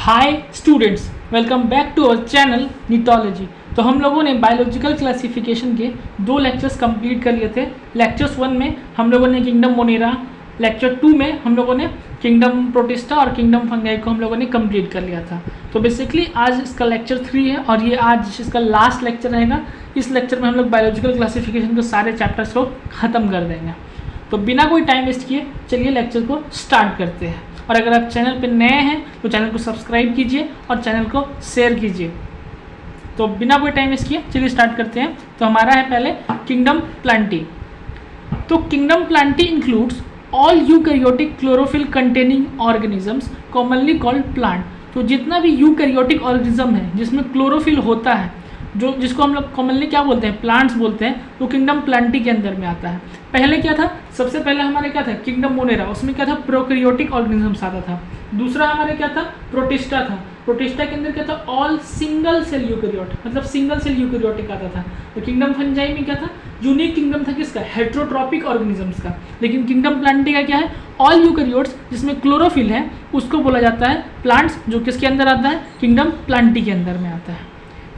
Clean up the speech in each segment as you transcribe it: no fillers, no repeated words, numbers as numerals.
Hi students, welcome back to our channel Neetology. तो हम लोगों ने बायोलॉजिकल क्लासिफिकेशन के 2 लेक्चर्स कंप्लीट कर लिए थे। लेक्चर्स 1 में हम लोगों ने किंगडम मोनेरा, लेक्चर 2 में हम लोगों ने किंगडम प्रोटिस्टा और किंगडम फंगाई को हम लोगों ने कंप्लीट कर लिया था। तो बेसिकली आज इसका लेक्चर 3 है और ये आज इसका लास्ट लेक्चर रहेगा। इस लेक्चर में हम लोग बायोलॉजिकल क्लासिफिकेशन के सारे चैप्टर्स को ख़त्म कर देंगे। तो बिना कोई टाइम वेस्ट किए चलिए लेक्चर को स्टार्ट करते हैं। और अगर आप चैनल पर नए हैं तो चैनल को सब्सक्राइब कीजिए और चैनल को शेयर कीजिए। तो बिना कोई टाइम वेस्ट किए चलिए स्टार्ट करते हैं। तो हमारा है पहले किंगडम प्लांटी। तो kingdom Plantae includes all eukaryotic chlorophyll containing organisms commonly called plant. तो जितना भी यूकैरियोटिक ऑर्गेनिज्म है जिसमें क्लोरोफिल होता है, जो जिसको हम लोग कॉमनली क्या बोलते हैं, प्लांट्स बोलते हैं, तो किंगडम प्लांटी के अंदर में आता है। पहले क्या था, सबसे पहले हमारे क्या था किंगडम मोनेरा, उसमें क्या था प्रोकैरियोटिक ऑर्गेनिजम्स आता था। दूसरा हमारे क्या था प्रोटिस्टा था। प्रोटिस्टा के अंदर क्या था ऑल सिंगल सेल यूकैरियोट, मतलब सिंगल सेल यूकैरियोटिक आता था। तो किंगडम फंजाई में क्या था, यूनिक किंगडम था किसका, हेट्रोट्रॉपिक ऑर्गेनिजम्स का। लेकिन किंगडम प्लांटी का क्या है, ऑल यूकैरियोट्स जिसमें क्लोरोफिल है उसको बोला जाता है प्लांट्स, जो किसके अंदर आता है, किंगडम प्लांटी के अंदर में आता है।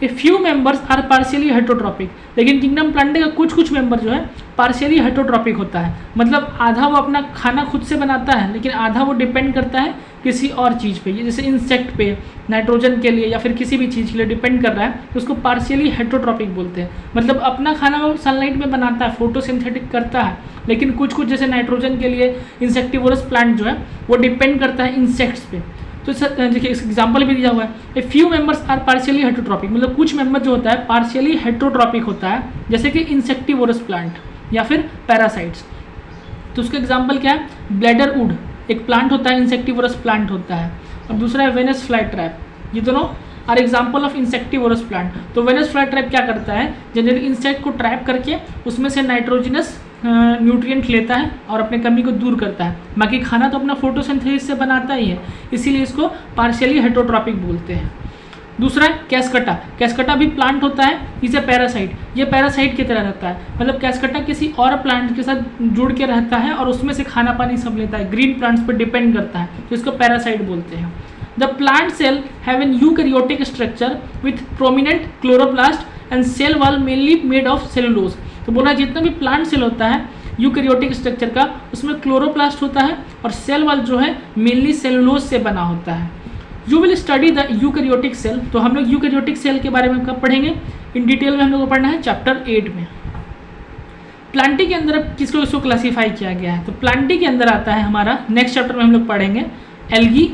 A few members are partially heterotrophic. लेकिन किंगडम प्लांटी का कुछ मेंबर जो है पार्शियली हेट्रोट्रॉपिक होता है, मतलब आधा वो अपना खाना खुद से बनाता है लेकिन आधा वो डिपेंड करता है किसी और चीज़ पे, जैसे इंसेक्ट पे, नाइट्रोजन के लिए या फिर किसी भी चीज़ के लिए डिपेंड कर रहा है, तो उसको पार्शियली हेट्रोट्रॉपिक बोलते हैं। मतलब अपना खाना वो सनलाइट में बनाता है, फोटोसिंथेटिक करता है, लेकिन कुछ जैसे नाइट्रोजन के लिए इंसेक्टिवोरस प्लांट जो है वो डिपेंड करता है इंसेक्ट्स पे। तो देखिए इस एग्जाम्पल भी दिया हुआ है, a few members are partially heterotrophic, मतलब कुछ मेंबर जो होता है पार्शियली हेट्रोट्रॉपिक होता है, जैसे कि इंसेक्टिवोरस प्लांट या फिर पैरासाइट्स। तो उसका एग्जाम्पल क्या है, ब्लैडर वुड एक प्लांट होता है, इंसेक्टिवोरस प्लांट होता है, और दूसरा है वेनस फ्लाई ट्रैप। ये दोनों are example of insectivorous plant. तो वेनस फ्लाई ट्रैप क्या करता है, जनरली इंसेक्ट को ट्रैप करके उसमें से नाइट्रोजनस न्यूट्रिएंट लेता है और अपने कमी को दूर करता है। बाकी खाना तो अपना फोटोसिंथेसिस से बनाता ही है, इसीलिए इसको पार्शियली हेट्रोट्रॉपिक बोलते हैं। दूसरा है कैस्कटा। कैस्कटा भी प्लांट होता है, इसे पैरासाइट, ये पैरासाइट की तरह रहता है, मतलब कैस्कटा किसी और प्लांट के साथ जुड़ के रहता है और उसमें से खाना पानी सब लेता है, ग्रीन प्लांट्स पर डिपेंड करता है, तो इसको पैरासाइट बोलते हैं। The plant cell have an eukaryotic structure with prominent chloroplast and cell wall mainly made of cellulose. तो बोला जितना भी प्लांट सेल होता है यूकैरियोटिक स्ट्रक्चर का, उसमें क्लोरोप्लास्ट होता है और सेल वॉल जो है मेनली सेलुलोज से बना होता है। You will study the eukaryotic cell. तो हम लोग यूकैरियोटिक सेल के बारे में कब पढ़ेंगे, इन डिटेल में हम लोग को पढ़ना है चैप्टर 8 में। प्लांटी के अंदर अब किसको क्लासीफाई किया गया है, तो प्लांटी के अंदर आता है हमारा नेक्स्ट चैप्टर में हम लोग पढ़ेंगे algae,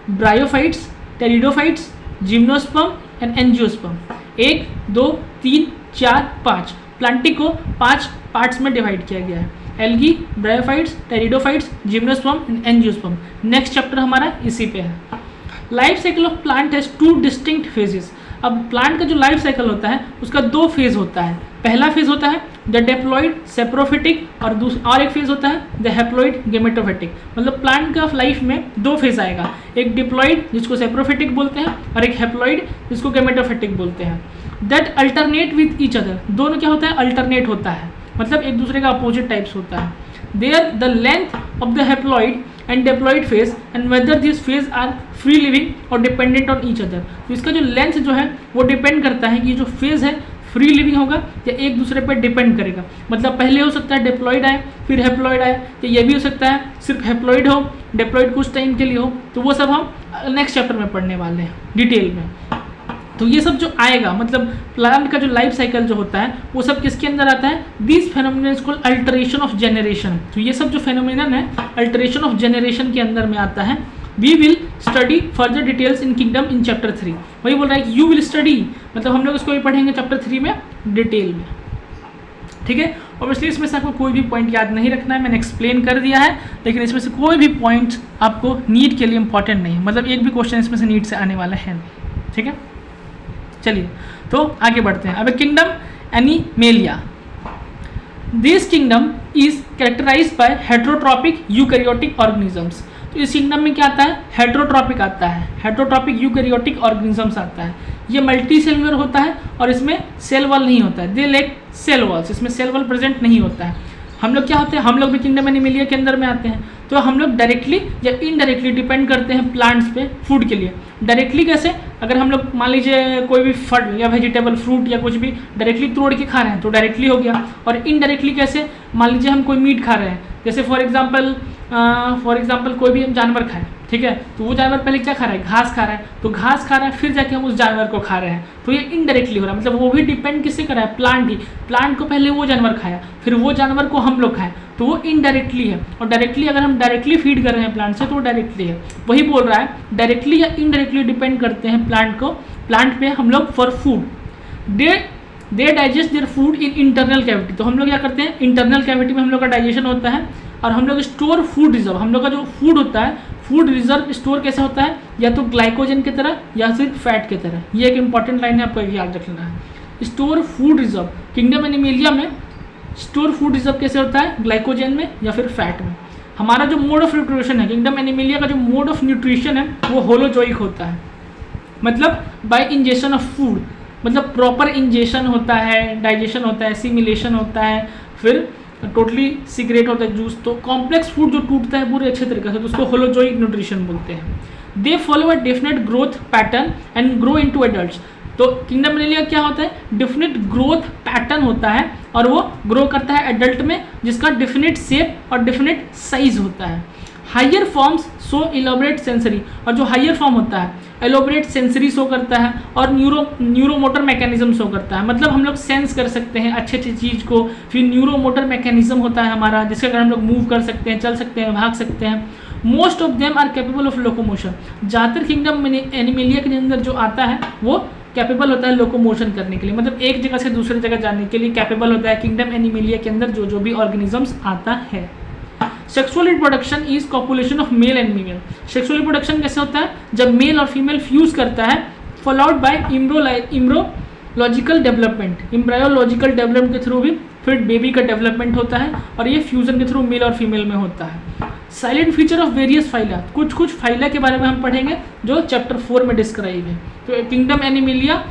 bryophytes, pteridophytes, gymnosperm and angiosperm. 1, 2, 3, 4, 5 Plantae को 5 पार्ट्स में डिवाइड किया गया है, algae, bryophytes, pteridophytes, gymnosperm and angiosperm. Next chapter हमारा इसी पे है। Life cycle of plant has 2 distinct phases. अब प्लांट का जो लाइफ साइकिल होता है उसका 2 फेज होता है। पहला फेज होता है द डेप्लॉइड सेप्रोफिटिक और एक फेज होता है द हैप्लॉइड गेमेटोफिटिक। मतलब प्लांट का लाइफ में 2 फेज आएगा, एक डिप्लॉइड जिसको सेप्रोफिटिक बोलते हैं और एक हैप्लॉइड जिसको गेमेटोफिटिक बोलते हैं। That alternate with each other, दोनों क्या होता है, अल्टरनेट होता है, मतलब एक दूसरे का अपोजिट टाइप्स होता है। There the length of the haploid and diploid phase and whether this phase are free living और डिपेंडेंट ऑन ईच अदर। तो इसका जो लेंथ जो है वो डिपेंड करता है कि जो फेज है फ्री लिविंग होगा या एक दूसरे पर डिपेंड करेगा। मतलब पहले हो सकता है डिप्लॉइड आए फिर हैप्लॉइड आए, या ये भी हो सकता है सिर्फ हैप्लॉइड हो, डिप्लॉइड कुछ टाइम के लिए हो। तो वो सब हम नेक्स्ट चैप्टर में पढ़ने वाले हैं डिटेल में। तो ये सब जो आएगा, मतलब प्लांट का जो लाइफ साइकिल जो होता है वो सब किसके अंदर आता है, this phenomenon is called alteration of generation. तो ये सब जो फेनोमेनन है अल्टरेशन ऑफ जनरेशन के अंदर में आता है। We will study further details in kingdom in chapter 3। वही बोल रहा है कि यू विल स्टडी, मतलब हम लोग इसको भी पढ़ेंगे चैप्टर 3 में डिटेल में, ठीक है। ऑब्वियसली इसमें से आपको कोई भी पॉइंट याद नहीं रखना है, मैंने एक्सप्लेन कर दिया है, लेकिन इसमें से कोई भी पॉइंट आपको नीट के लिए इंपॉर्टेंट नहीं है, मतलब एक भी क्वेश्चन इसमें से नीट से आने वाला है नहीं, ठीक है। चलिए तो आगे बढ़ते हैं। अब kingdom Animalia. This kingdom is characterized by heterotrophic eukaryotic organisms. तो इस किंगडम में क्या आता है, हेट्रोट्रॉपिक आता है, हेट्रोट्रॉपिक यूकैरियोटिक ऑर्गेनिजम्स आता है। ये मल्टी सेलुलर होता है और इसमें सेल वॉल नहीं होता है, दे लैक सेल वॉल्स, इसमें सेल वॉल प्रेजेंट नहीं होता है। हम लोग क्या होते हैं, हम लोग भी किंगडम एनिमेलिया के अंदर में आते हैं। तो हम लोग डायरेक्टली या इनडायरेक्टली डिपेंड करते हैं प्लांट्स पे फूड के लिए। डायरेक्टली कैसे, अगर हम लोग मान लीजिए कोई भी फल या वेजिटेबल फ्रूट या कुछ भी डायरेक्टली तोड़ के खा रहे हैं तो डायरेक्टली हो गया। और इनडायरेक्टली कैसे, मान लीजिए हम कोई मीट खा रहे हैं, जैसे फॉर एग्जाम्पल कोई भी हम जानवर खाएं, ठीक है, तो वो जानवर पहले क्या खा रहा है, घास खा रहा है, तो घास खा रहा है फिर जाके हम उस जानवर को खा रहे हैं, तो ये इनडायरेक्टली हो रहा है। मतलब वो भी डिपेंड किससे कर रहा है, प्लांट ही। प्लांट को पहले वो जानवर खाया, फिर वो जानवर को हम लोग खाएं, तो वो इनडायरेक्टली है। और डायरेक्टली अगर हम डायरेक्टली फीड कर रहे हैं प्लांट से तो वो डायरेक्टली है। वही बोल रहा है डायरेक्टली या इनडायरेक्टली डिपेंड करते हैं प्लांट पे हम लोग for food. They digest their food in internal cavity. तो हम लोग क्या करते हैं, इंटरनल कैविटी में हम लोग का डाइजेशन होता है। और हम लोग स्टोर फूड रिजर्व, हम लोग का जो फूड होता है, फूड रिजर्व स्टोर कैसे होता है, या तो ग्लाइकोजन की तरह या फिर फैट की तरह। ये एक इंपॉर्टेंट लाइन है, आपको याद रखना है। Store food reserve, kingdom animalia में स्टोर फूड रिजर्व कैसे होता है, ग्लाइकोजन में या फिर फैट में। हमारा जो मोड ऑफ न्यूट्रिशन है, किंगडम एनिमेलिया का जो मोड ऑफ न्यूट्रिशन है वो होलोजोइक होता है। मतलब बाय इंजेशन ऑफ फूड, मतलब प्रॉपर इंजेशन होता है, डाइजेशन होता है, एसिमिलेशन होता है, फिर टोटली सीक्रेट होता है जूस। तो कॉम्प्लेक्स फूड जो टूटता है पूरे अच्छे तरीके से, तो उसको होलोजोइक न्यूट्रिशन बोलते हैं। They follow a definite growth pattern and grow into adults. तो किंगडम एनिमेलिया क्या होता है, डिफिनिट ग्रोथ पैटर्न होता है और वो ग्रो करता है एडल्ट में, जिसका डिफिनिट शेप और डिफिनिट साइज होता है। Higher forms show elaborate sensory, और जो हायर फॉर्म होता है एलोबरेट सेंसरी शो करता है और न्यूरोमोटर मैकेनिज्म शो करता है। मतलब हम लोग सेंस कर सकते हैं अच्छी अच्छी चीज़ को। फिर न्यूरोमोटर मैकेनिज्म होता है हमारा, जिसके कारण हम लोग मूव कर सकते हैं, चल सकते हैं, भाग सकते हैं। Most of them are capable of locomotion. ज़्यादातर किंगडम एनिमेलिया के अंदर जो आता है वो कैपेबल होता है लोकोमोशन करने के लिए, मतलब एक जगह से दूसरी जगह जाने के लिए कैपेबल होता है किंगडम एनिमेलिया के अंदर जो भी ऑर्गेनिजम्स आता है। Sexual reproduction is copulation of male and female. Sexual reproduction कैसे होता है, जब मेल और फीमेल फ्यूज करता है, फॉलोड बाय इम्ब्रोलॉजिकल डेवलपमेंट। इम्ब्रायोलॉजिकल डेवलपमेंट के थ्रू भी फिर बेबी का डेवलपमेंट होता है, और ये फ्यूजन के थ्रू मेल और फीमेल में होता है। Silent feature of various phyla, कुछ फाइला के बारे में हम पढ़ेंगे जो चैप्टर 4 में डिस्क्राइब है। तो किंगडम एनिमेलिया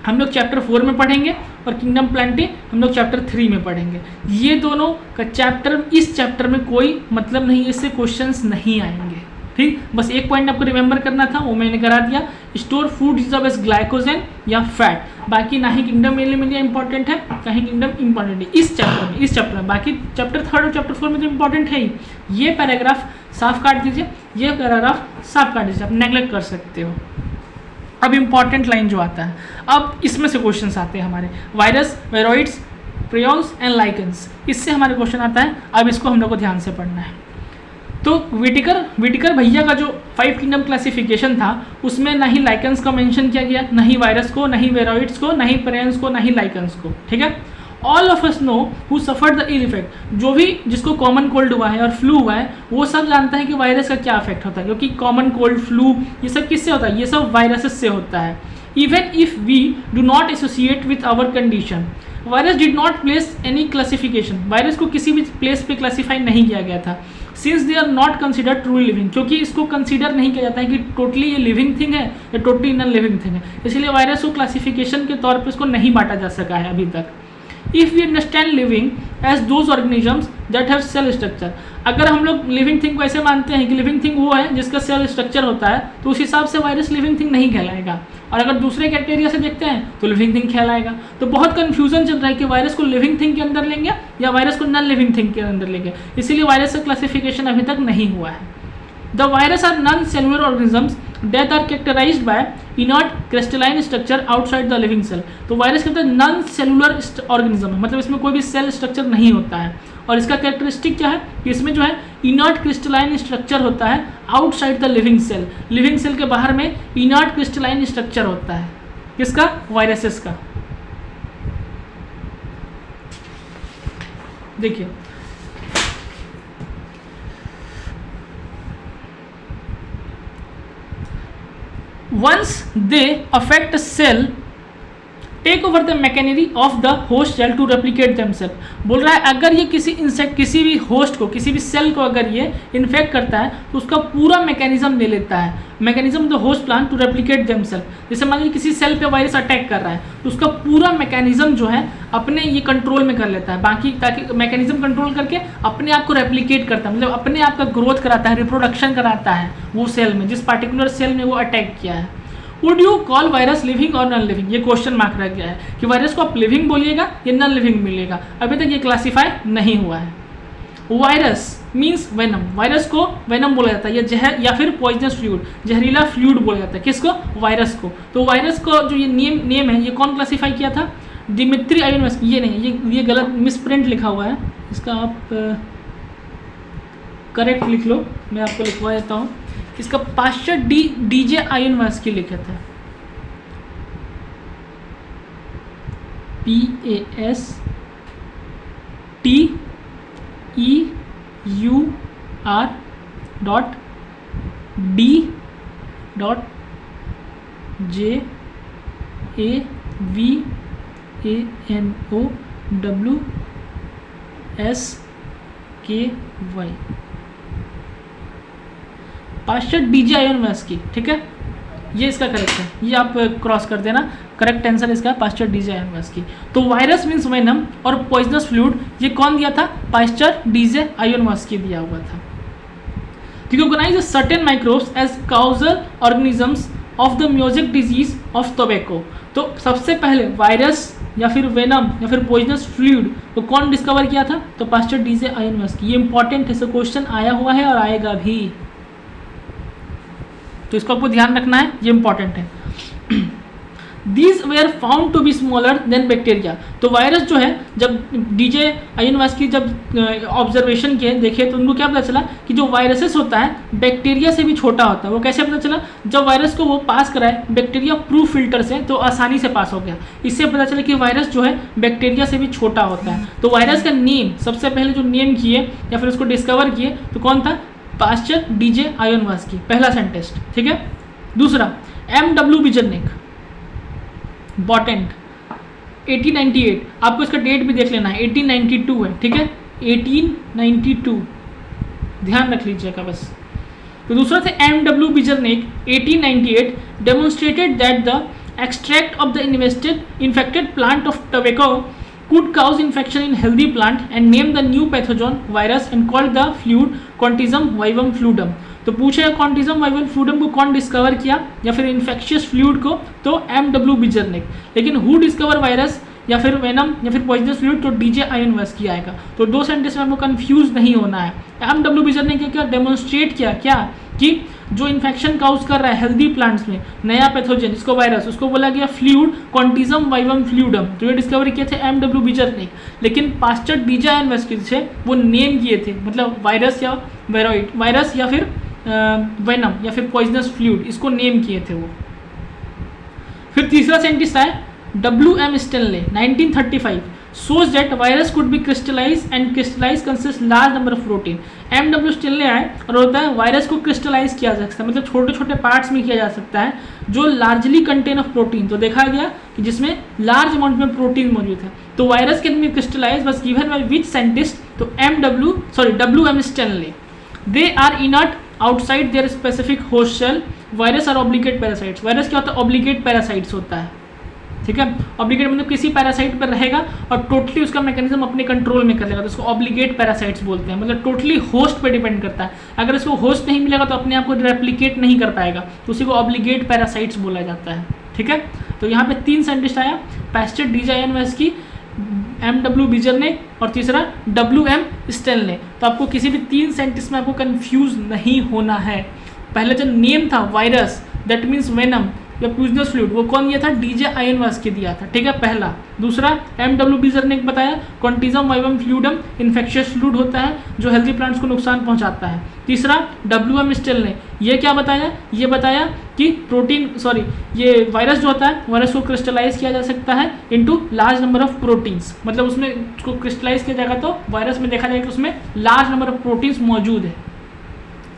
हम लोग चैप्टर 4 में पढ़ेंगे और किंगडम प्लांटी हम लोग चैप्टर 3 में पढ़ेंगे। ये दोनों का चैप्टर, इस चैप्टर में कोई मतलब नहीं, इससे क्वेश्चंस नहीं आएंगे। ठीक, बस एक पॉइंट आपको रिमेंबर करना था, वो मैंने करा दिया। Store food reserve as glycogen या फैट। बाकी ना ही किंगडम एनिमेलिया इंपॉर्टेंट है, कहीं किंगडम इंपॉर्टेंट है इस चैप्टर में। बाकी चैप्टर 3 और चैप्टर 4 में तो इंपॉर्टेंट है ही। ये पैराग्राफ साफ काट दीजिए, ये पैराग्राफ साफ काट दीजिए, आप नेग्लेक्ट कर सकते हो। अब इंपॉर्टेंट लाइन जो आता है, अब इसमें से क्वेश्चंस आते हैं हमारे, वायरस, वेरोइड्स, प्रियॉन्स एंड लाइकेंस, इससे हमारे क्वेश्चन आता है। अब इसको हम लोग को ध्यान से पढ़ना है। तो विटिकर भैया का जो 5 किंगडम क्लासिफिकेशन था उसमें ना ही लाइकेंस का मेंशन किया गया, ना ही वायरस को, ना ही वेरोइड्स को, ना ही प्रियॉन्स को, ना ही लाइकेंस को। ठीक है, all of us know who suffered the ill effect. जो भी जिसको कॉमन कोल्ड हुआ है और फ्लू हुआ है वो सब जानता है कि वायरस का क्या इफेक्ट होता है, क्योंकि कॉमन कोल्ड, फ्लू ये सब किससे होता है, ये सब वायरसेस से होता है। Even if we do not associate with our condition, virus did not place any classification. Virus को किसी भी प्लेस पे क्लासीफाई नहीं किया गया था। Since they are not considered truly living, क्योंकि इसको कंसीडर नहीं किया जाता है कि टोटली ये लिविंग थिंग है या टोटली नॉन लिविंग थिंग है, इसलिए वायरस को क्लासिफिकेशन के तौर पे इसको नहीं बांटा जा सका है अभी तक। If we understand living as those organisms that have cell structure, अगर हम लोग लिविंग थिंग को ऐसे मानते हैं कि लिविंग थिंग वो है जिसका सेल स्ट्रक्चर होता है, तो उस हिसाब से वायरस लिविंग थिंग नहीं कहलाएगा। और अगर दूसरे कैटेगरी से देखते हैं तो लिविंग थिंग कहलाएगा। तो बहुत कन्फ्यूजन चल रहा है कि वायरस को लिविंग थिंग के अंदर लेंगे या वायरस को नॉन लिविंग थिंग के अंदर लेंगे, इसीलिए वायरस का क्लासिफिकेशन अभी तक नहीं हुआ है। The virus are non cellular organisms that are characterized by inert crystalline structure outside the living cell। तो वायरस के अंदर नॉन सेलुलर ऑर्गेनिज्म है, मतलब इसमें कोई भी सेल स्ट्रक्चर नहीं होता है। और इसका कैरेक्टरिस्टिक क्या है कि इसमें जो है इनर्ट क्रिस्टलाइन स्ट्रक्चर होता है outside the living cell. Living cell के बाहर में इनर्ट क्रिस्टलाइन स्ट्रक्चर होता है, किसका, वायरसेस का। देखिए once they affect a cell take over the machinery of the host cell to replicate themselves. बोल रहा है अगर ये किसी इंसेक्ट, किसी भी होस्ट को, किसी भी सेल को अगर ये इन्फेक्ट करता है तो उसका पूरा मैकेनिज्म ले लेता है, mechanism the host plant to replicate themselves. जैसे मान लीजिए किसी सेल पे वायरस अटैक कर रहा है तो उसका पूरा मैकेनिज्म जो है अपने ये कंट्रोल में कर लेता है, बाकी ताकि मैकेनिज्म कंट्रोल करके अपने आप को रेप्लिकेट करता है, मतलब अपने आप का ग्रोथ कराता है, रिप्रोडक्शन कराता है वो सेल में, जिस पार्टिकुलर सेल में वो अटैक किया है। Would you call virus living और नॉन लिविंग, ये क्वेश्चन मार्क रह गया है कि वायरस को आप लिविंग बोलिएगा या नॉन लिविंग मिलेगा, अभी तक ये क्लासीफाई नहीं हुआ है। वायरस मीन्स वेनम, वायरस को वेनम बोला जाता है या जहर या फिर पॉइजनस फ्लूइड, जहरीला फ्लूइड बोला जाता है किसको, वायरस को। तो वायरस को जो ये नेम है ये कौन क्लासीफाई किया था, दिमित्री आयोनोव्स्की, ये नहीं, ये गलत मिसप्रिंट लिखा हुआ है, इसका आप करेक्ट लिख लो, मैं आपको लिखवा देता हूँ। इसका पाश्चर डीजे आयोनोव्स्की लिखे थे, PASTEUR.DJAVANOWSKY, पाश्चर डीजे आयोनोव्स्की, ठीक है, ये इसका करेक्ट है, ये आप क्रॉस कर देना, करेक्ट आंसर इसका पाश्चर डीजे आयोनोव्स्की। तो वायरस मीन्स वेनम और पॉइजनस फ्लूइड ये कौन दिया था, पाश्चर डीजे आयोनोव्स्की दिया हुआ था। To recognise certain microbes as causal organisms of the mosaic disease of tobacco, तो सबसे पहले वायरस या फिर वेनम या फिर पॉइजनस फ्लूइड को कौन डिस्कवर किया था, तो पाश्चर डीजे आयोनोव्स्की। ये इंपॉर्टेंट है, इसका क्वेश्चन आया हुआ है और आएगा भी, तो इसको आपको ध्यान रखना है, ये इंपॉर्टेंट है। These were found to be smaller than bacteria, तो वायरस जो है जब डीजे आयोनोव्स्की जब ऑब्जर्वेशन किए देखे तो उनको क्या पता चला कि जो वायरसेस होता है बैक्टीरिया से भी छोटा होता है। वो कैसे पता चला, जब वायरस को वो पास कराए बैक्टीरिया प्रूफ फिल्टर से तो आसानी से पास हो गया, इससे पता चला कि वायरस जो है बैक्टीरिया से भी छोटा होता है। तो वायरस का नेम सबसे पहले जो नेम किए या फिर उसको डिस्कवर किए तो कौन था, पाश्चर डीजे आयोनोव्स्की, पहला साइंटिस्ट, ठीक है। दूसरा MW बिजरनिक, बॉटेंट, 1898, आपको इसका डेट भी देख लेना है, 1892 है, ठीक है, 1892 ध्यान रख लीजिएगा बस। तो दूसरा थे MW बिजरनिक, 1898 demonstrated that the extract of the infected plant of tobacco could cause infection in healthy plant and name the new pathogen virus and called the fluid Contagium vivum fluidum। तो पूछेगा कॉन्टिजम वाइवम फ्लूडम को कौन discover किया या फिर infectious fluid को, तो MW बिजरनिक। लेकिन हु डिस्कवर वायरस या फिर वेनम या फिर पॉइजनस फ्लूइड, तो डीजे आयोनोव्स्की आएगा। तो दो साइंटिस्ट में आपको कंफ्यूज नहीं होना है। MW बिजरनिक ने क्या डेमोन्स्ट्रेट किया, क्या कि जो इन्फेक्शन काउज कर रहा है हेल्दी प्लांट्स में नया पैथोजन जिसको वायरस, उसको बोला गया फ्लूइड कॉन्टिजम वाइवम फ्लूडम, तो ये डिस्कवर किए थे MW बिजरनिक। लेकिन पाश्चर डीजे आयोनोव्स्की से वो नेम किए थे, मतलब वायरस या वेरोइड, वायरस या फिर वेनम या फिर पॉइजनस फ्लूइड, इसको नेम किए थे वो। फिर तीसरा साइंटिस्ट है WM Stanley, 1935, shows that virus could be crystallized and crystallized consists large number of protein। MW Stanley आए और होता है वायरस को क्रिस्टलाइज किया जा सकता है, मतलब छोटे छोटे पार्ट्स में किया जा सकता है जो लार्जली कंटेन ऑफ प्रोटीन। तो देखा गया कि जिसमें लार्ज अमाउंट में प्रोटीन मौजूद है। तो virus can be crystallize was given by which scientist, तो WM Stanley. They are inert outside their specific host cell, virus are obligate parasites. Virus क्या होता है, ऑब्लिगेट पैरासाइट्स होता है, ठीक है। ऑब्लिगेट मतलब किसी पैरासाइट पर रहेगा और टोटली उसका मैकेनिज्म अपने कंट्रोल में कर लेगा, तो उसको ऑब्लिगेट पैरासाइट्स बोलते हैं, मतलब टोटली होस्ट पे डिपेंड करता है। अगर इसको होस्ट नहीं मिलेगा तो अपने आप को रेप्लिकेट नहीं कर पाएगा, तो उसी को ऑब्लिगेट पैरासाइट्स बोला जाता है, ठीक है। तो यहाँ पे 3 साइंटिस्ट आया, पाश्चर डीजे आयोनोव्स्की, MW बिजरनिक और तीसरा WM स्टेनले। तो आपको किसी भी 3 साइंटिस्ट में आपको कंफ्यूज नहीं होना है। पहले जो नेम था वायरस, दैट मीन्स वेनम या पॉइजनस फ्लूइड, वो कौन दिया था, डीजे आयोनोव्स्की दिया था, ठीक है, पहला। दूसरा MW बिजरनिक बताया कॉन्टिजम वाइवम फ्लूडम, इन्फेक्शियस फ्लूइड होता है जो हेल्दी प्लांट्स को नुकसान पहुंचाता है। तीसरा WM स्टेनले, ये क्या बताया, ये बताया कि ये वायरस जो होता है वायरस को क्रिस्टलाइज किया जा सकता है into large number of proteins, मतलब उसमें उसको क्रिस्टलाइज किया जाएगा तो वायरस में देखा जाएगा कि उसमें लार्ज नंबर ऑफ प्रोटीन्स मौजूद है।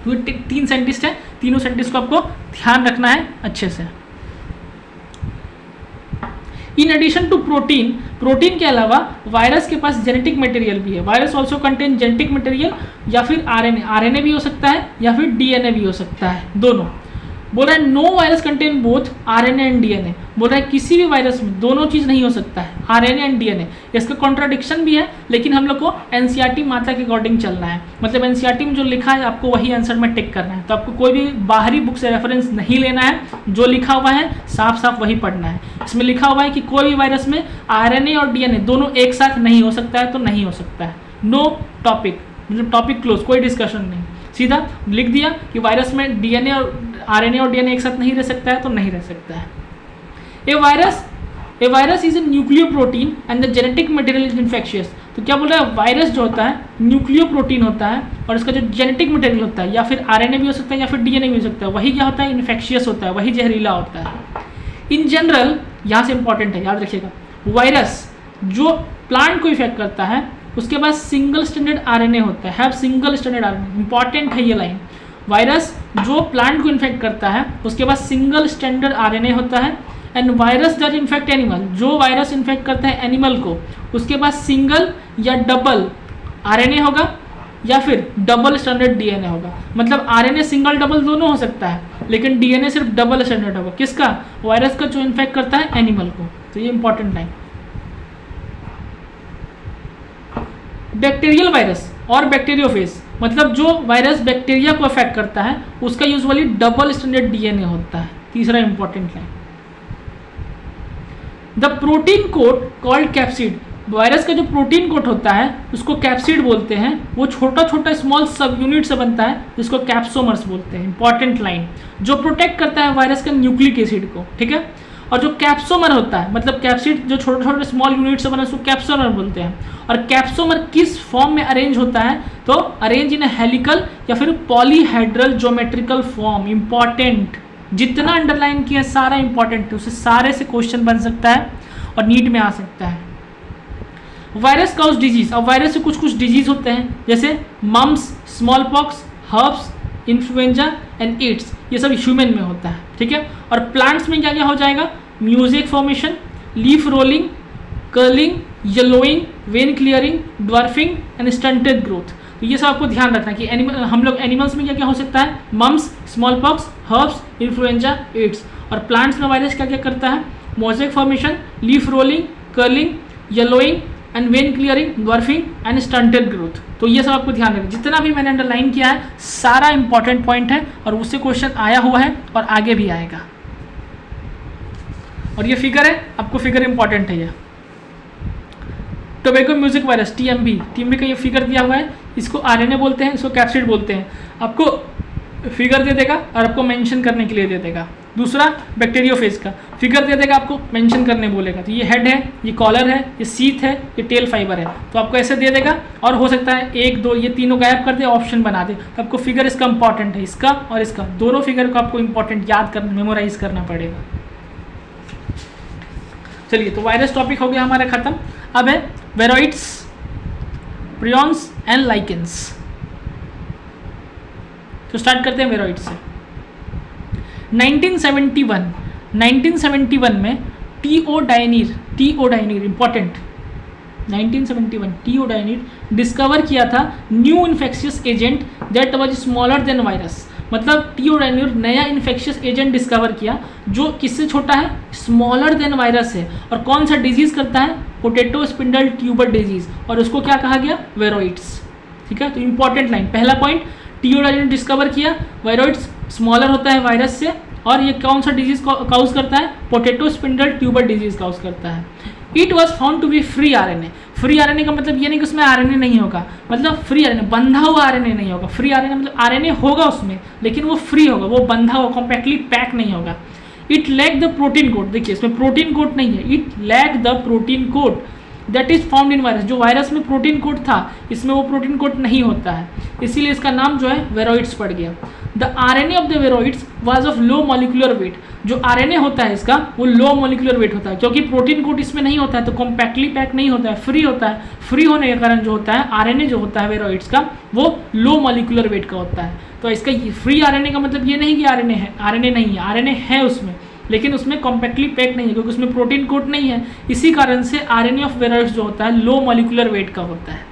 तो 3 साइंटिस्ट हैं, तीनों साइंटिस्ट को आपको ध्यान रखना है अच्छे से। In addition to protein, protein के अलावा वायरस के पास जेनेटिक मटेरियल भी है। Virus also contain genetic material या फिर आरएनए, आरएनए भी हो सकता है या फिर डीएनए भी हो सकता है, दोनों। बोल रहा है no virus contain both RNA and DNA, बोल रहा है किसी भी वायरस में दोनों चीज़ नहीं हो सकता है, आरएनए एंड डीएनए। इसका कॉन्ट्राडिक्शन भी है, लेकिन हम लोग को एनसीईआरटी मात्रा के अकॉर्डिंग चलना है, मतलब एनसीईआरटी में जो लिखा है आपको वही आंसर में टिक करना है। तो आपको कोई भी बाहरी बुक से रेफरेंस नहीं लेना है, जो लिखा हुआ है साफ साफ वही पढ़ना है। इसमें लिखा हुआ है कि कोई भी वायरस में आरएनए और डीएनए दोनों एक साथ नहीं हो सकता है, तो नहीं हो सकता है। नो टॉपिक, मतलब टॉपिक क्लोज, कोई डिस्कशन नहीं, सीधा लिख दिया कि वायरस में डीएनए और आरएनए और डीएनए एक साथ नहीं रह सकता है, तो नहीं रह सकता है। A virus is a nucleoprotein and the genetic material is infectious. तो क्या बोल रहा है, वायरस जो होता है न्यूक्लियो प्रोटीन होता है और इसका जो जेनेटिक मटेरियल होता है या फिर आरएनए भी हो सकता है या फिर डीएनए भी हो सकता है, वही क्या होता है, इन्फेक्शियस होता है, वही जहरीला होता है। इन जनरल, यहाँ से इंपॉर्टेंट है, याद रखिएगा, वायरस जो प्लांट को इफेक्ट करता है उसके पास सिंगल स्टैंडर्ड आरएनए होता है, have single standard RNA. Important है ये लाइन, वायरस जो प्लांट को इन्फेक्ट करता है उसके पास सिंगल स्टैंडर्ड आरएनए होता है। And virus that infect animal, जो वायरस इन्फेक्ट करता है एनिमल को, उसके पास सिंगल या डबल आरएनए होगा या फिर डबल स्टैंडर्ड डीएनए होगा। मतलब आरएनए सिंगल डबल दोनों हो सकता है, लेकिन डीएनए सिर्फ डबल स्टैंडर्ड होगा। किसका, वायरस का जो इन्फेक्ट करता है एनिमल को। तो ये इंपॉर्टेंट लाइन। बैक्टीरियल वायरस और बैक्टीरियोफेज, मतलब जो वायरस बैक्टीरिया को अफेक्ट करता है उसका यूजुअली डबल स्टैंडर्ड डीएनए होता है। तीसरा important line, the protein coat called capsid, virus का जो प्रोटीन कोट होता है उसको कैप्सिड बोलते हैं। वो छोटा छोटा स्मॉल सब यूनिट से बनता है जिसको कैप्सोमर्स बोलते हैं। इंपॉर्टेंट लाइन, जो प्रोटेक्ट करता है वायरस के न्यूक्लिक एसिड को, ठीक है। और जो कैप्सोमर होता है, मतलब कैप्सिड जो छोटे छोटे स्मॉल यूनिट से बना है उसको कैप्सोमर बोलते हैं। और कैप्सोमर किस फॉर्म में अरेंज होता है, तो अरेंज इन हेलिकल या फिर पॉलीहेड्रल ज्योमेट्रिकल फॉर्म। इंपॉर्टेंट, जितना अंडरलाइन किया सारा इंपॉर्टेंट है, उससे सारे से क्वेश्चन बन सकता है और नीट में आ सकता है। वायरस काउज डिजीज, अब वायरस से कुछ कुछ डिजीज होते हैं जैसे mumps, small pox, herpes, influenza and AIDS, ये सब ह्यूमन में होता है, ठीक है। और प्लांट्स में क्या क्या हो जाएगा, music formation, leaf rolling, curling, yellowing, when clearing, dwarfing and stunted growth. तो ये सब आपको ध्यान रखना कि हम लोग एनिमल्स में क्या क्या हो सकता है, mumps, small pox, herpes, influenza, AIDS. और प्लांट्स में वायरस क्या क्या करता है, mosaic formation, leaf rolling, curling, yellowing and vein clearing, dwarfing and stunted growth. तो ये सब आपको ध्यान रखना, जितना भी मैंने अंडरलाइन किया है सारा इंपॉर्टेंट पॉइंट है और उससे क्वेश्चन आया हुआ है और आगे भी आएगा। और ये फिगर है, आपको फिगर इंपॉर्टेंट है। ये टोबैको म्यूजिक वायरस टीएमबी का ये फिगर दिया हुआ है, इसको आरएनए बोलते हैं, इसको कैप्सिड बोलते हैं। आपको फिगर दे देगा और आपको मेंशन करने के लिए दे देगा। दूसरा बैक्टीरियोफेज का फिगर दे देगा, आपको मेंशन करने बोलेगा। तो ये हेड है, ये कॉलर है, ये सीथ है, ये टेल फाइबर है। तो आपको ऐसे दे देगा और हो सकता है एक दो ये तीनों गायब कर दे, ऑप्शन बना दे। तो आपको फिगर इसका इंपॉर्टेंट है, इसका और इसका, दोनों फिगर को आपको इंपॉर्टेंट याद करना, मेमोराइज करना पड़ेगा। चलिए, तो वायरस टॉपिक हो गया हमारा खत्म। अब है वेरोइड्स, प्रियॉन्स एंड लाइकेंस। तो स्टार्ट करते हैं वेरोइड से। 1971 में टीओडाइनिर इंपॉर्टेंट, 1971 टीओडाइनिर डिस्कवर किया था new infectious agent that was smaller than virus. मतलब टीओडाइनिर नया इन्फेक्शियस एजेंट डिस्कवर किया जो किससे छोटा है, स्मॉलर देन वायरस है। और कौन सा डिजीज करता है, पोटैटो स्पिंडल ट्यूबर डिजीज, और उसको क्या कहा गया, वेरोइड्स। ठीक है, तो इंपॉर्टेंट लाइन, पहला पॉइंट, टीओडाइनिर डिस्कवर किया, वायरॉइड्स स्मॉलर होता है वायरस से, और ये कौन सा डिजीज काउज करता है, potato spindle tuber disease cause करता है। It was found to be free RNA. Free RNA का मतलब ये नहीं कि उसमें आरएनए नहीं होगा, मतलब फ्री आरएनए, बंधा हुआ आरएनए नहीं होगा। फ्री आरएनए मतलब आरएनए होगा उसमें, लेकिन वो फ्री होगा, वो बंधा हुआ, कॉम्पैक्टली पैक नहीं होगा। It lack the protein code, देखिए इसमें प्रोटीन कोड नहीं है, it lack the protein code that is found in virus. जो वायरस में प्रोटीन कोड था, इसमें वो प्रोटीन कोड नहीं होता है, इसीलिए इसका नाम जो है वेरोइड्स पड़ गया। The RNA of the viroids was of low molecular weight. जो आरएनए होता है इसका, वो लो मॉलिक्यूलर वेट होता है, क्योंकि प्रोटीन कोड इसमें नहीं होता है, तो कॉम्पैक्टली पैक नहीं होता है, फ्री होता है। फ्री होने के कारण जो होता है आरएनए जो होता है वेरोइड्स का, वो लो मॉलिक्यूलर वेट का होता है। तो इसका फ्री आरएनए का मतलब ये नहीं कि आरएनए है, आरएनए नहीं है, आरएनए है उसमें, लेकिन उसमें कॉम्पैक्टली पैक नहीं है क्योंकि उसमें प्रोटीन कोट नहीं है। इसी कारण से आरएनए ऑफ वेरॉइड्स जो होता है लो मॉलिक्यूलर वेट का होता है।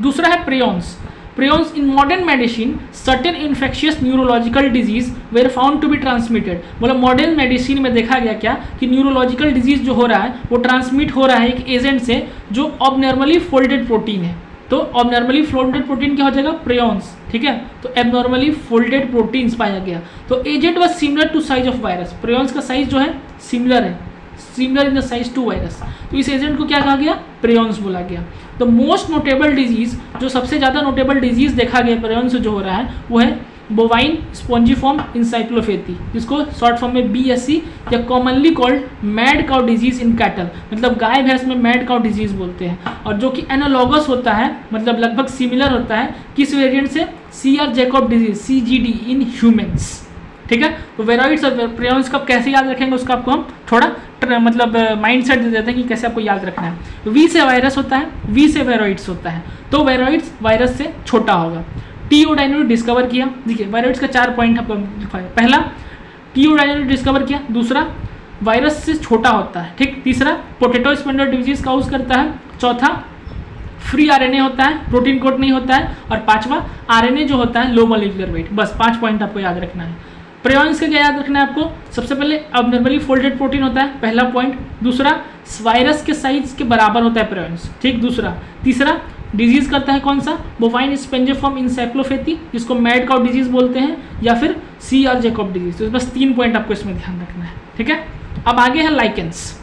दूसरा है prions. Prions in modern medicine, certain infectious neurological disease were found to be transmitted। मतलब मॉडर्न मेडिसिन में देखा गया क्या कि न्यूरोलॉजिकल डिजीज जो हो रहा है वो ट्रांसमिट हो रहा है एक एजेंट से जो ऑबनॉर्मली फोल्डेड प्रोटीन है। तो ऑबनॉर्मली फोल्डेड प्रोटीन क्या हो जाएगा? प्रियॉन्स। ठीक है, तो एबनॉर्मली फोल्डेड प्रोटीन्स पाया गया। तो agent was similar to size of virus. Prions का साइज जो है सिमिलर है, similar in the size to virus. तो इस एजेंट को क्या कहा गया? प्रियॉन्स बोला गया। तो मोस्ट नोटेबल डिजीज, जो सबसे ज़्यादा नोटेबल डिजीज देखा गया प्रियॉन्स से जो हो रहा है वो है बोवाइन स्पॉन्जिफॉर्म इंसाइक्लोपैथी, जिसको शॉर्ट फॉर्म में BSE या commonly called mad cow disease in cattle, मतलब गाय भैंस में मैड काउ डिजीज बोलते हैं, और जो कि एनालॉगस होता है, मतलब लगभग सिमिलर होता है किस वेरिएंट से? CR Jacob disease CGD in humans. ठीक है, तो वेरॉइड्स और प्रियॉन्स का कैसे याद रखेंगे उसका आपको हम थोड़ा मतलब माइंड सेट दे देते हैं कि कैसे आपको याद रखना है। V से वायरस होता है, V से वेरॉइड्स होता है, तो वेरॉइड्स वायरस से छोटा होगा। टीओडाइनो डिस्कवर किया। देखिए वायरॉइड्स का 4 पॉइंट आपको लिखा है। पहला, टीओडाइनो डिस्कवर किया। दूसरा, वायरस से छोटा होता है। ठीक, तीसरा, पोटैटो स्पॉन्जर डिजीज काउज करता है। चौथा, फ्री आरएनए होता है, प्रोटीन कोट नहीं होता है। और पांचवा, आरएनए जो होता है लो मॉलिक्यूलर वेट। बस 5 पॉइंट आपको याद रखना है। प्रियॉन्स का क्या याद रखना है आपको? सबसे पहले अबनॉर्मली फोल्डेड प्रोटीन होता है, पहला पॉइंट। दूसरा, वायरस के साइज के बराबर होता है प्रियॉन्स। ठीक, दूसरा। तीसरा, डिजीज करता है कौन सा? बोवाइन स्पॉन्जिफॉर्म इंसाइक्लोपैथी, जिसको मैड काउ डिजीज बोलते हैं, या फिर CR जैकब डिजीज। तो बस 3 पॉइंट आपको इसमें ध्यान रखना है। ठीक है, अब आगे है lichens.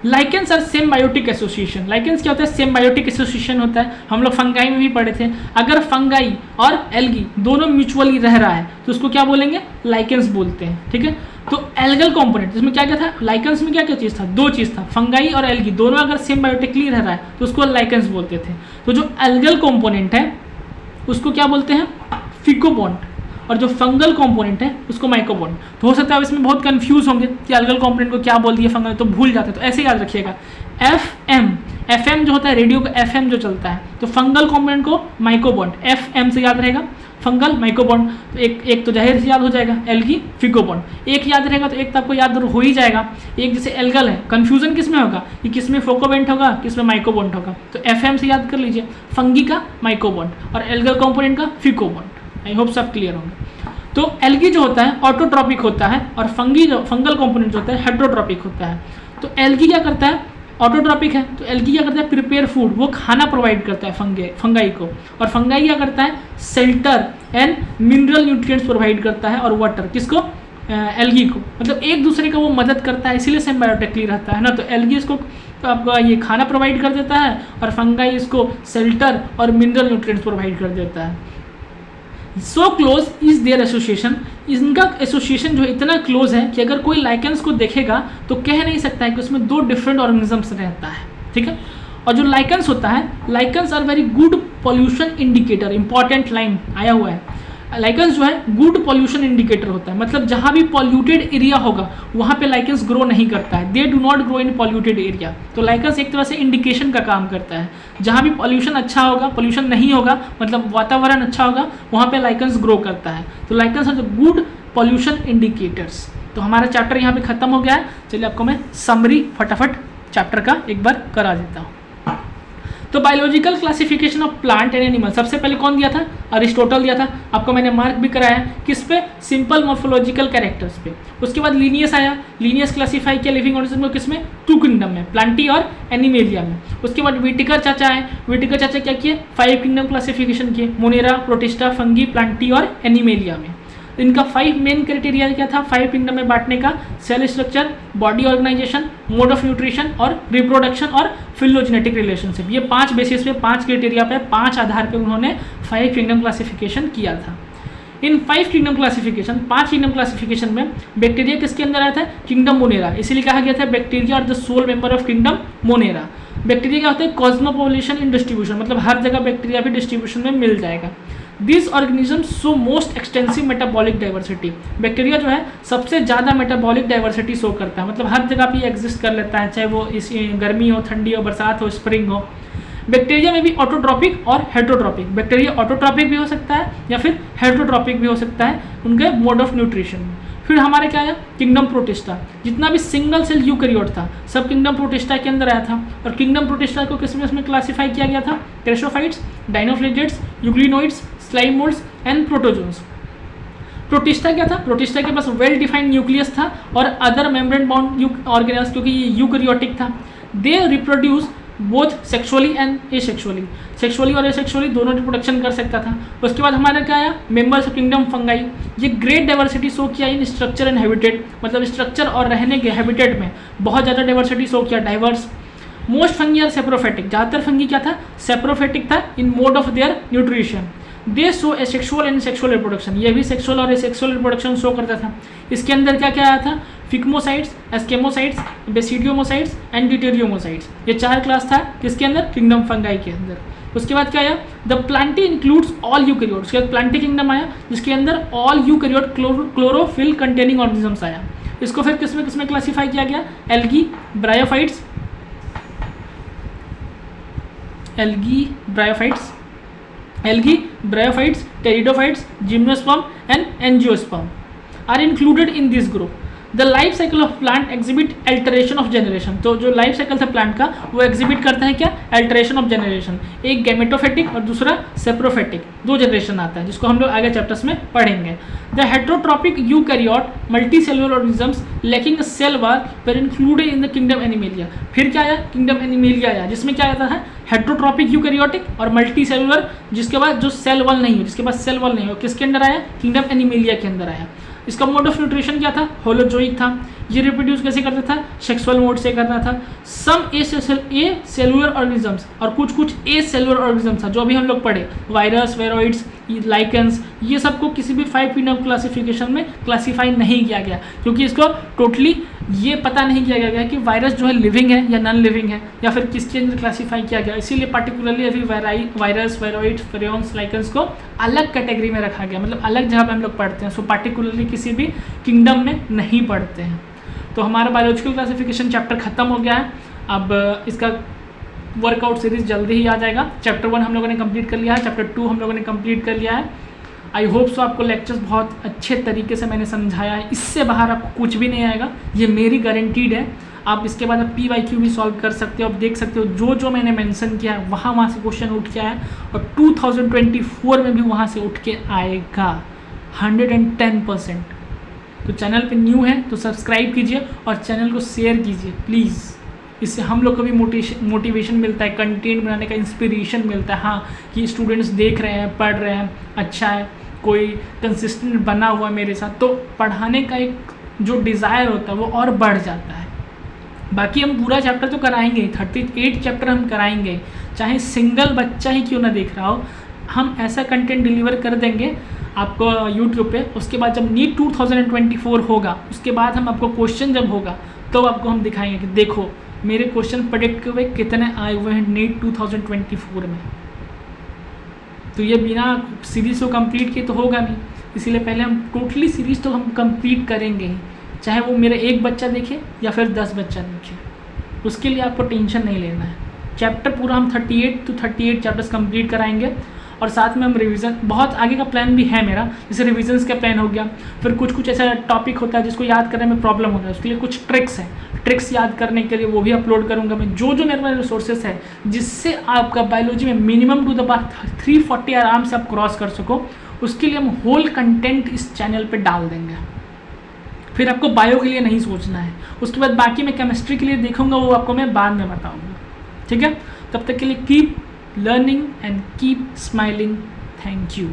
Lichens are symbiotic association. Lichens क्या होता है? सिम्बायोटिक एसोसिएशन होता है। हम लोग फंगाई में भी पढ़े थे। अगर फंगाई और एल्गी दोनों म्यूचुअली रह रहा है तो उसको क्या बोलेंगे? लाइकेंस बोलते हैं। ठीक है, तो एल्गल कंपोनेंट, इसमें क्या क्या था? लाइकेंस में क्या क्या चीज़ था? 2 चीज़ था, फंगाई और एल्गी दोनों अगर सिम्बायोटिकली रह रहा है तो उसको लाइकेंस बोलते थे। तो जो एल्गल कंपोनेंट है उसको क्या बोलते हैं? फिकोबॉन्ड, और जो फंगल कंपोनेंट है उसको माइकोबॉन्ड। तो हो सकता है इसमें बहुत कंफ्यूज होंगे कि एल्गल कंपोनेंट को क्या बोल दिया फंगल, तो भूल जाते हैं। तो ऐसे याद रखिएगा, FM जो होता है रेडियो का FM जो चलता है, तो फंगल कंपोनेंट को माइकोबॉन्ड, FM से याद रहेगा, फंगल माइकोबॉन्ड। तो एक तो जाहिर से याद हो जाएगा, एल्गी फिकोबॉन्ड। एक याद रहेगा तो एक तो आपको याद हो ही जाएगा। एक जैसे एल्गल है, कंफ्यूजन किस में होगा कि किस में फोकोबॉन्ड होगा, किस में माइकोबॉन्ड होगा, तो FM से याद कर लीजिए, फंगी का माइकोबॉन्ड और एल्गल कंपोनेंट का फिकोबॉन्ड। आई होप सब क्लियर होंगे। तो एल्गी जो होता है ऑटोट्रॉपिक होता है, और फंगल कंपोनेंट जो होता है हेट्रोट्रॉपिक होता है। तो एल्गी क्या करता है? ऑटोट्रॉपिक है, तो एल्गी क्या करता है? प्रिपेयर फूड, वो खाना प्रोवाइड करता है फंगाई को। और फंगाई क्या करता है? Shelter and mineral nutrients provide करता है, और वाटर, किसको? एल्गी को। मतलब एक दूसरे का वो मदद करता है, इसीलिए सिम्बायोटिकली रहता है ना। तो एल्गी इसको तो आपका ये खाना प्रोवाइड कर देता है, और फंगाई इसको शेल्टर और मिनरल न्यूट्रिएंट्स प्रोवाइड कर देता है। So close is their association, इनका एसोसिएशन जो इतना क्लोज है कि अगर कोई लाइकेंस को देखेगा तो कह नहीं सकता है कि उसमें 2 डिफरेंट ऑर्गेनिजम्स रहता है। ठीक है, और जो लाइकेंस होता है, lichens are very good pollution indicator. Important line आया हुआ है, लाइकेंस जो है गुड पॉल्यूशन इंडिकेटर होता है। मतलब जहाँ भी पॉल्यूटेड एरिया होगा वहाँ पे लाइकेंस ग्रो नहीं करता है, they do not grow in polluted area. तो लाइकेंस एक तरह से इंडिकेशन का काम करता है। जहाँ भी पॉल्यूशन अच्छा होगा, पॉल्यूशन नहीं होगा, मतलब वातावरण अच्छा होगा, वहाँ पे लाइकेंस ग्रो करता है। तो lichens are the good pollution indicators. तो हमारा चैप्टर यहाँ पे खत्म हो गया है। चलिए आपको मैं समरी फटाफट चैप्टर का एक बार करा देता हूँ। तो biological classification of plant and animal सबसे पहले कौन दिया था? अरिस्टोटल दिया था। आपको मैंने मार्क भी कराया, किस पे? सिंपल मॉर्फोलॉजिकल कैरेक्टर्स पे। उसके बाद लीनियस आया, लीनियस क्लासीफाई किया लिविंग ऑर्गेनिज्म को, किसमें? 2 किंगडम में, प्लांटी और एनिमेलिया में। उसके बाद व्हिटेकर चाचा आए, व्हिटेकर चाचा क्या किए? 5 किंगडम क्लासिफिकेशन किए, मोनेरा, प्रोटिस्टा, फंगी, प्लांटी और एनिमेलिया में। इनका 5 मेन क्राइटेरिया क्या था 5 किंगडम में बांटने का? Cell structure, body organisation, mode of nutrition और रिप्रोडक्शन और फिलोजेनेटिक रिलेशनशिप। ये 5 बेसिस पे, 5 क्राइटेरिया पे, 5 आधार पे उन्होंने 5 किंगडम क्लासिफिकेशन किया था। इन 5 किंगडम क्लासिफिकेशन, 5 किंगडम क्लासिफिकेशन में बैक्टीरिया किसके अंदर आया था? Kingdom Monera. इसीलिए कहा गया था bacteria are the sole member of kingdom Monera. Bacteria क्या होता है? कॉस्मोपॉपुलेशन इन डिस्ट्रीब्यूशन, मतलब हर जगह बैक्टीरिया भी डिस्ट्रीब्यूशन में मिल जाएगा। This organism show most extensive metabolic diversity. Bacteria जो है सबसे ज़्यादा मेटाबॉलिक डाइवर्सिटी शो करता है, मतलब हर जगह पे एग्जिस्ट कर लेता है, चाहे वो इस गर्मी हो, ठंडी हो, बरसात हो, स्प्रिंग हो। बैक्टीरिया में भी ऑटोट्रॉपिक और हेट्रोट्रॉपिक, बैक्टीरिया ऑटोट्रॉपिक भी हो सकता है या फिर हेट्रोट्रॉपिक भी हो सकता है उनके मोड ऑफ न्यूट्रिशन में। फिर हमारे क्या आया किंगडम प्रोटिस्टा, जितना भी सिंगल सेल यूकैरियोट था सब किंगडम प्रोटिस्टा के अंदर आया था। और किंगडम प्रोटिस्टा को किस में क्लासीफाई किया गया था, terrestrophytes, dinoflagellates, euglenoids, slime moulds and protozoans. Protista क्या था, प्रोटिस्टा के पास वेल डिफाइंड न्यूक्लियस था और अदर मेम्ब्रेन बाउंड ऑर्गेनेल्स, क्योंकि ये यूकैरियोटिक था। They reproduce both sexually and asexually, sexually और एसेक्सुअली दोनों रिप्रोडक्शन कर सकता था। उसके बाद हमारा क्या आया मेंबर्स ऑफ किंगडम फंगाई, ये ग्रेट डाइवर्सिटी शो किया इन स्ट्रक्चर एंड हैबिटेट, मतलब स्ट्रक्चर और रहने के हैबिटेट में बहुत ज़्यादा डाइवर्सिटी शो किया, diverse. Most fungi are saprophytic, ज़्यादातर फंगी क्या था, सेप्रोफेटिक था in mode of their nutrition. They show asexual and sexual reproduction, ये भी सेक्सुअल और एसेक्सुअल रिप्रोडक्शन शो करता था। इसके अंदर क्या क्या आया था, फिक्मोसाइट्स, एस्केमोसाइट्स, बेसिडियोमोसाइट्स एंड ड्यूटेरियोमोसाइट्स, ये 4 क्लास था किसके अंदर, किंगडम फंगाई के अंदर। उसके बाद क्या आया, the Plantae includes all eukaryote, उसके बाद प्लांटी किंगडम आया जिसके अंदर all eukaryote chlorophyll containing organisms आया। इसको फिर किसमें क्लासीफाई किया गया, algae, bryophytes, bryophytes, pteridophytes, gymnosperm and angiosperm are included in this group. The life cycle of plant exhibit alteration of generation, तो जो लाइफ साइकिल था प्लांट का वो एग्जिबिट करता है क्या, अल्टरेशन ऑफ जनरेशन। एक गैमेटोफेटिक और दूसरा सेप्रोफेटिक, 2 जनरेशन आता है जिसको हम लोग आगे चैप्टर्स में पढ़ेंगे। The heterotrophic eukaryote multicellular organisms lacking cell wall were included in the kingdom Animalia. फिर क्या आया, किंगडम एनिमेलिया आया जिसमें क्या आता है, हेट्रोट्रॉपिक यूकैरियोटिक और मल्टी सेलुलर, जिसके बाद जो सेल वॉल नहीं हो, जिसके पास सेल वॉल नहीं हो, किसके अंदर आया, किंगडम एनिमेलिया के अंदर आया। इसका मोड ऑफ न्यूट्रिशन क्या था, होलोजोइक था। ये रिप्रोड्यूस कैसे करता था, सेक्सुअल मोड से करता था। सम ए सेलुलर ऑर्गेनिजम्स और कुछ ए सेलुलर ऑर्गेनिजम्स था जो अभी हम लोग पढ़े, वायरस, वेरोइड्स, लाइकेंस, ये सबको किसी भी 5 किंगडम क्लासिफिकेशन में क्लासीफाई नहीं किया गया, क्योंकि इसको टोटली ये पता नहीं किया गया कि वायरस जो है लिविंग है या नॉन लिविंग है या फिर किसके अंदर क्लासीफाई किया गया। इसीलिए पार्टिकुलरली अभी वायरस, वेरोइड्स, फेरियंस, लाइकेंस को अलग कैटेगरी में रखा गया, मतलब अलग जगह पे हम लोग पढ़ते हैं। सो पार्टिकुलरली किसी भी किंगडम में नहीं पढ़ते हैं। तो हमारा बायोलॉजिकल क्लासिफिकेशन चैप्टर खत्म हो गया है। अब इसका वर्कआउट सीरीज जल्दी ही आ जाएगा। चैप्टर 1 हम लोगों ने कंप्लीट कर लिया है, चैप्टर 2 हम लोगों ने कंप्लीट कर लिया है। आई होप सो आपको लेक्चर्स बहुत अच्छे तरीके से मैंने समझाया है, इससे बाहर आपको कुछ भी नहीं आएगा, ये मेरी गारंटीड है। आप इसके बाद आप PYQ भी सॉल्व कर सकते हो, आप देख सकते हो जो मैंने मेंशन किया है वहाँ से क्वेश्चन उठ के आया और 2024 में भी वहाँ से उठ के आएगा 110%। तो चैनल पे न्यू है तो सब्सक्राइब कीजिए और चैनल को शेयर कीजिए प्लीज़, इससे हम लोग को भी मोटिवेशन मिलता है, कंटेंट बनाने का इंस्पिरेशन मिलता है। हाँ कि स्टूडेंट्स देख रहे हैं, पढ़ रहे हैं, अच्छा है, कोई कंसिस्टेंट बना हुआ मेरे साथ, तो पढ़ाने का एक जो डिज़ायर होता है वो और बढ़ जाता है। बाकी हम पूरा चैप्टर तो कराएंगे, 38 चैप्टर हम कराएंगे, चाहे सिंगल बच्चा ही क्यों ना देख रहा हो, हम ऐसा कंटेंट डिलीवर कर देंगे आपको यूट्यूब पे। उसके बाद जब नीट 2024 होगा उसके बाद हम आपको क्वेश्चन जब होगा तो आपको हम दिखाएंगे कि देखो मेरे क्वेश्चन प्रेडिक्ट हुए कितने आए हुए हैं नीट 2024 में। तो ये बिना सीरीज़ को कंप्लीट किए तो होगा नहीं, इसीलिए पहले हम टोटली सीरीज़ तो हम कंप्लीट करेंगे ही, चाहे वो मेरा एक बच्चा देखे या फिर 10 बच्चा देखे, उसके लिए आपको टेंशन नहीं लेना है। चैप्टर पूरा हम 38 चैप्टर्स कंप्लीट कराएंगे और साथ में हम रिवीजन, बहुत आगे का प्लान भी है मेरा, जैसे रिविजन्स का प्लान हो गया, फिर कुछ ऐसा टॉपिक होता है जिसको याद करने में प्रॉब्लम होता है, उसके लिए कुछ ट्रिक्स है, ट्रिक्स याद करने के लिए वो भी अपलोड करूँगा मैं। जो मेरे पास रिसोर्सेस है जिससे आपका बायोलॉजी में मिनिमम टू द बार 340 आराम से आप क्रॉस कर सको, उसके लिए हम होल कंटेंट इस चैनल पर डाल देंगे। फिर आपको बायो के लिए नहीं सोचना है, उसके बाद बाकी मैं केमिस्ट्री के लिए देखूँगा, वो आपको मैं बाद में बताऊँगा। ठीक है, तब तक के लिए keep learning and keep smiling. Thank you.